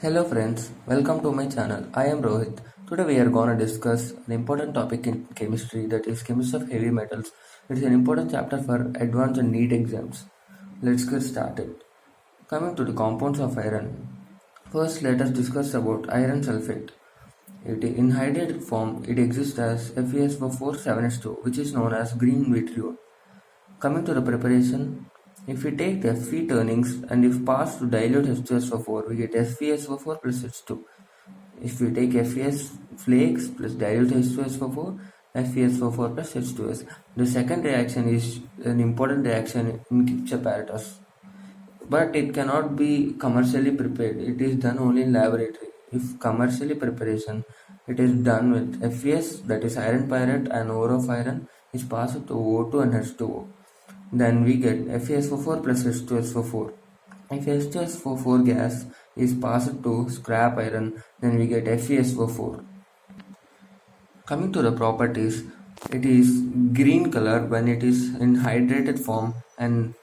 Hello friends, welcome to my channel. I am Rohit. Today we are gonna discuss an important topic in chemistry, that is chemistry of heavy metals. It is an important chapter for advanced and NEET exams. Let's get started. Coming to the compounds of iron. First let us discuss about iron sulfate. In hydrated form it exists as FeSO4 7s2, which is known as green vitriol. Coming to the preparation, if we take the Fe turnings and if passed to dilute H2SO4, we get FeSO4 plus H2. If we take FeS flakes plus dilute H2SO4, FeSO4 plus H2S. The second reaction is an important reaction in Gibbs apparatus, but it cannot be commercially prepared. It is done only in laboratory. If commercially preparation, it is done with FeS, that is iron pyrite, and ore of iron is passed to O2 and H2O. Then we get FeSO4 plus H2SO4. If H2SO4 gas is passed to scrap iron, then we get FeSO4. Coming to the properties, it is green color when it is in hydrated form, and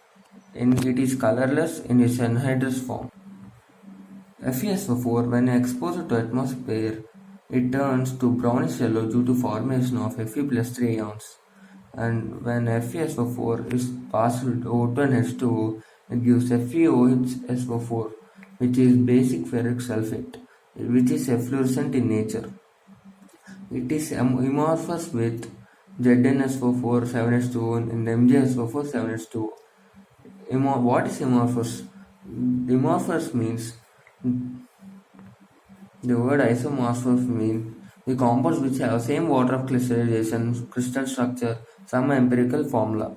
it is colorless in its anhydrous form. FeSO4, when exposed to atmosphere, it turns to brownish yellow due to formation of Fe plus 3 ions. And when FeSO4 is passed with O2 and H2O, it gives FeOHSO4, which is basic ferric sulfate, which is efflorescent in nature. It is amorphous with ZnSO4 7s2O and MgSO4 7s2O. What is amorphous? Amorphous means, the word isomorphous means the compounds which have same water of crystallization, crystal structure, some empirical formula.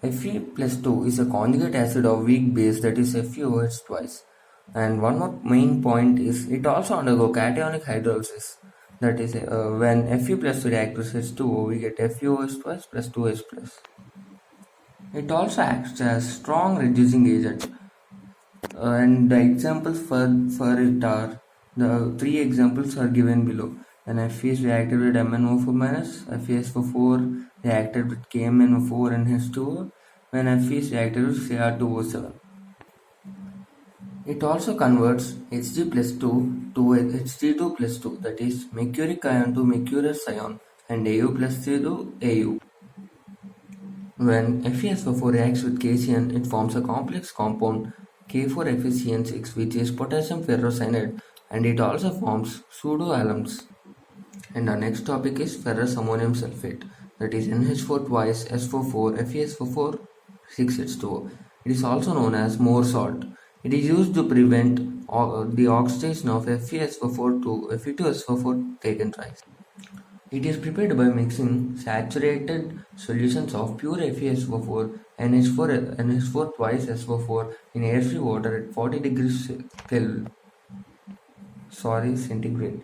Fe plus 2 is a conjugate acid of weak base, that is FeOH twice. And one more main point is it also undergo cationic hydrolysis. That is when Fe plus 2 reacts with H2O, we get FeOH twice plus 2H plus. It also acts as strong reducing agent. And the examples for it are, the three examples are given below. When Fe is reacted with MnO4 minus, FeSO4 reacted with KMnO4 and H2O, when Fe is reacted with Cr2O7. It also converts Hg plus 2 to Hg2 plus 2, that is mercuric ion to mercurous ion, and Au plus 3 to Au. When FeSO4 reacts with KCN, it forms a complex compound K4FeCN6, which is potassium ferrocyanide, and it also forms pseudoalums. And our next topic is ferrous ammonium sulfate, that is NH4 twice SO4 FeSO4 6H2O. It is also known as Mohr salt. It is used to prevent the oxidation of FeSO4 to Fe2SO4 taken twice. It is prepared by mixing saturated solutions of pure FeSO4 NH4 twice SO4 in air-free water at 40 degrees centigrade.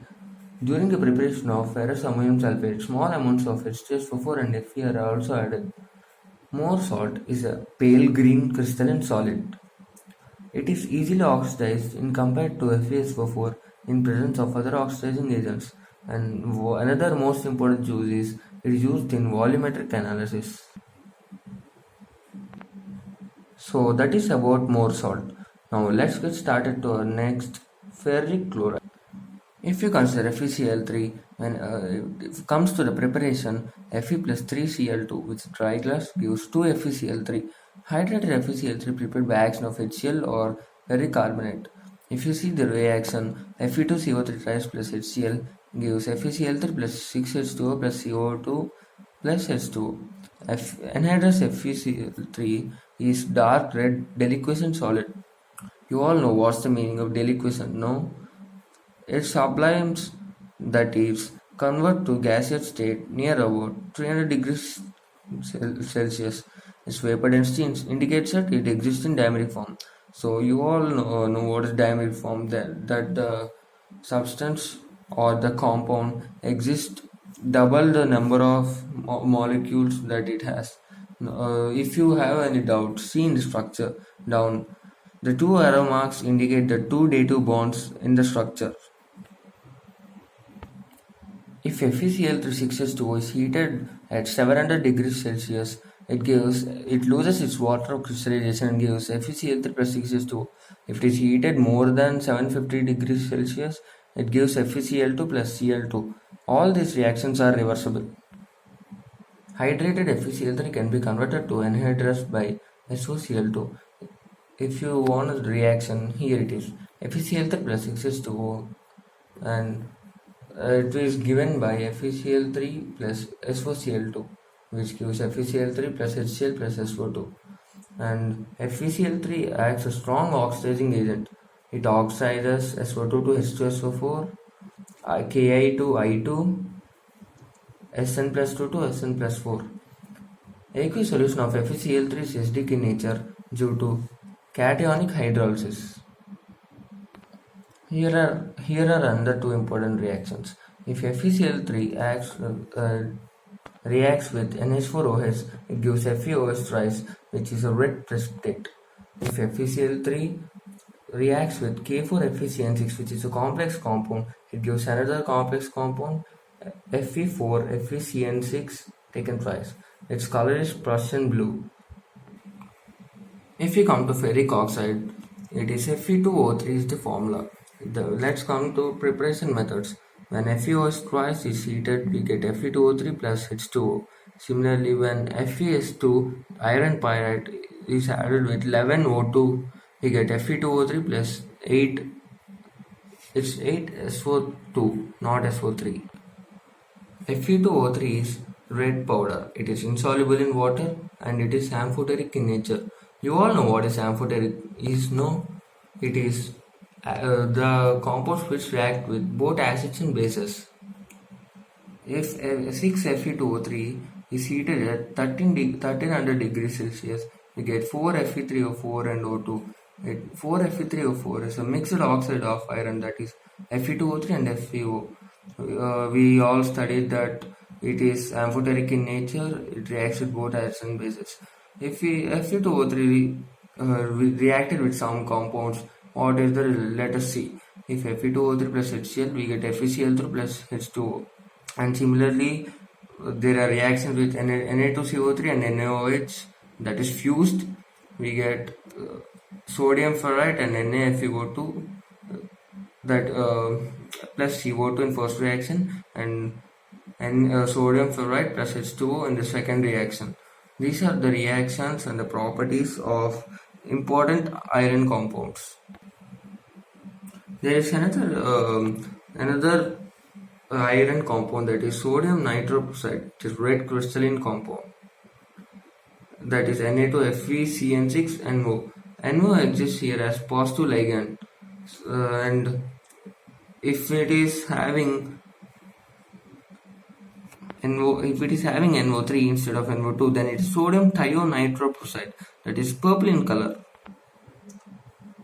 During the preparation of ferrous ammonium sulfate, small amounts of H2SO4 and Fe are also added. Mohr salt is a pale green crystalline solid. It is easily oxidized in compared to FeSO4 in presence of other oxidizing agents. And another most important use is it is used in volumetric analysis. So that is about Mohr salt. Now let's get started to our next, ferric chloride. If you consider FeCl3, when it comes to the preparation, Fe plus 3Cl2 with dry glass gives 2 FeCl3. Hydrated FeCl3 prepared by action of HCl or ferric carbonate. If you see the reaction, Fe2CO3 twice plus HCl gives FeCl3 plus 6H2O plus CO2 plus H2O. Anhydrous FeCl3 is dark red deliquescent solid. You all know what's the meaning of deliquescent, no? It sublimes, that is, convert to gaseous state near about 300 degrees Celsius. Its vapor density indicates that it exists in dimeric form. So you all know what is dimeric form, that the substance or the compound exists double the number of molecules that it has. If you have any doubt, see in the structure down. The two arrow marks indicate the two dative bonds in the structure. If FeCl3 6H2O is heated at 700 degrees Celsius, it loses its water crystallization and gives FeCl3 plus 6H2O. If it is heated more than 750 degrees Celsius, it gives FeCl2 plus Cl2. All these reactions are reversible. Hydrated FeCl3 can be converted to anhydrous by SOCl2. If you want a reaction, here it is. FeCl3 plus 6H2O, and it is given by FeCl3 plus SOCl2, which gives FeCl3 plus HCl plus SO2. And FeCl3 acts a strong oxidizing agent. It oxidizes SO2 to H2SO4, Ki to I2, Sn plus 2 to Sn plus 4. Aqueous solution of FeCl3 is acidic in nature due to cationic hydrolysis. Here are another two important reactions. If FeCl3 reacts with NH4OH, it gives FeOH thrice, which is a red precipitate. If FeCl3 reacts with K4FeCN6, which is a complex compound, it gives another complex compound, Fe4FeCN6 taken twice. Its color is Prussian blue. If we come to ferric oxide, it is Fe2O3 is the formula. Let's come to preparation methods. When FeOH twice is heated, we get Fe2O3 plus H2O. Similarly, when FeS2 iron pyrite is added with 11O2, we get Fe2O3 plus 8. It's 8SO2, not SO3. Fe2O3 is red powder. It is insoluble in water and it is amphoteric in nature. You all know what is amphoteric is, no? It is the compounds which react with both acids and bases. If 6Fe2O3 is heated at 1300 degrees Celsius, we get 4Fe3O4 and O2. 4Fe3O4 is a mixed oxide of iron, that is Fe2O3 and FeO. We all studied that it is amphoteric in nature, it reacts with both acids and bases. If Fe2O3 reacted with some compounds, what is the result? Let us see. If Fe2O3 plus HCl, we get FeCl3 plus H2O. And similarly, there are reactions with Na2CO3 and NaOH, that is fused. We get sodium ferrite and NaFeO2 that plus CO2 in first reaction, and sodium ferrite plus H2O in the second reaction. These are the reactions and the properties of important iron compounds. There is another iron compound, that is sodium nitroprusside. It is red crystalline compound, that is Na2FeCN6NO. NO exists here as positive ligand, and if it is having NO3 instead of NO2, then it is sodium thionitroprusside, that is purple in color.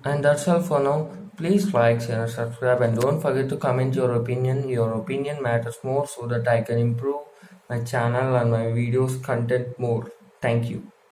And that's all for now. Please like, share, and subscribe, and don't forget to comment your opinion. Your opinion matters more so that I can improve my channel and my videos content more. Thank you.